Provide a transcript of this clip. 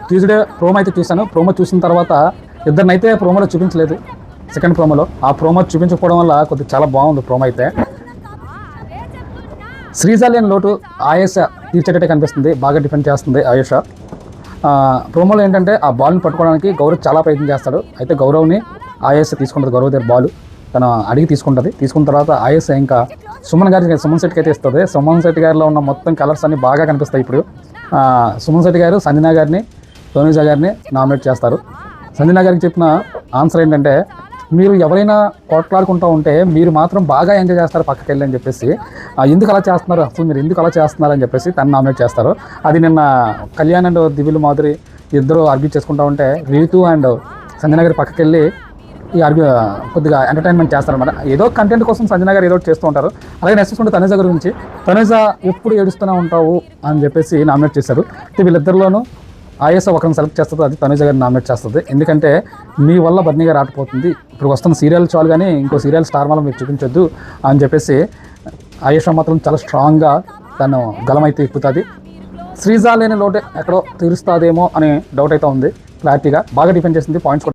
Tuesday promo అయితే చూశాను. Promo చూసిన తర్వాత ఇద్దరినైతే ప్రోమోలో చూపించలేదు. సెకండ్ ప్రోమోలో ఆ ప్రోమో చూపించకపోవడం వల్ల కొద్దిగా చాలా బాగుంది ప్రోమో అయితే. శ్రీజాలియన్ లోటు ఆయేష తీర్చేటట్టే కనిపిస్తుంది. బాగా డిఫెండ్ చేస్తుంది ఆయేష. ప్రోమోలో ఏంటంటే ఆ బాల్ని పట్టుకోవడానికి గౌరవ్ చాలా ప్రయత్నం చేస్తాడు. అయితే గౌరవ్ని ఆయేష తీసుకుంటుంది. గౌరవ్ దగ్గర బాల్ తను అడిగి తీసుకుంటుంది. తీసుకున్న తర్వాత ఆయేష ఇంకా సుమన్ శెట్టికి అయితే ఇస్తుంది. సుమన్ శెట్టి గారిలో ఉన్న మొత్తం కలర్స్ అన్ని బాగా కనిపిస్తాయి ఇప్పుడు. సుమన్ శెట్టి గారు సంజనా గారిని, తనుజా గారిని నామినేట్ చేస్తారు. సంజనా గారికి చెప్పిన ఆన్సర్ ఏంటంటే, మీరు ఎవరైనా కొట్లాడుకుంటూ ఉంటే మీరు మాత్రం బాగా ఎంజాయ్ చేస్తారు పక్కకి వెళ్ళి అని చెప్పేసి, ఎందుకు అలా చేస్తున్నారు, అసలు మీరు ఎందుకు అలా చేస్తున్నారు అని చెప్పేసి తను నామినేట్ చేస్తారు. అది నిన్న కళ్యాణ్ అండ్ దివ్యుల మాధురి ఇద్దరు ఆర్గ్యూ చేసుకుంటూ ఉంటే రీతు అండ్ సంజనా గారి పక్కకి వెళ్ళి ఈ ఆర్గ్యూ కొద్దిగా ఎంటర్టైన్మెంట్ చేస్తారనమాట. ఏదో కంటెంట్ కోసం సంజనా గారు ఏదో చేస్తూ ఉంటారు. అలాగే నెక్స్ట్ చూసుకుంటే తనుజ గురించి, తనుజ ఎప్పుడు ఏడుస్తూనే ఉంటావు అని చెప్పేసి నామినేట్ చేశారు. వీళ్ళిద్దరిలోనూ ఆయేష ఒకరిని సెలెక్ట్ చేస్తుంది, అది తనుజ గారిని నామినేట్ చేస్తుంది. ఎందుకంటే మీ వల్ల బర్నీ గారు ఆటపోతుంది, ఇప్పుడు వస్తున్న సీరియల్ చాలు కానీ ఇంకో సీరియల్ స్టార్ వల్ల మీరు చూపించొద్దు అని చెప్పేసి ఆయేష మాత్రం చాలా స్ట్రాంగ్గా తను గలమైతే ఎక్కుతుంది. శ్రీజా లేని లోటే ఎక్కడో తీరుస్తుందేమో అనే డౌట్ అయితే ఉంది. క్లారిటీగా బాగా డిఫెండ్ చేసింది, పాయింట్స్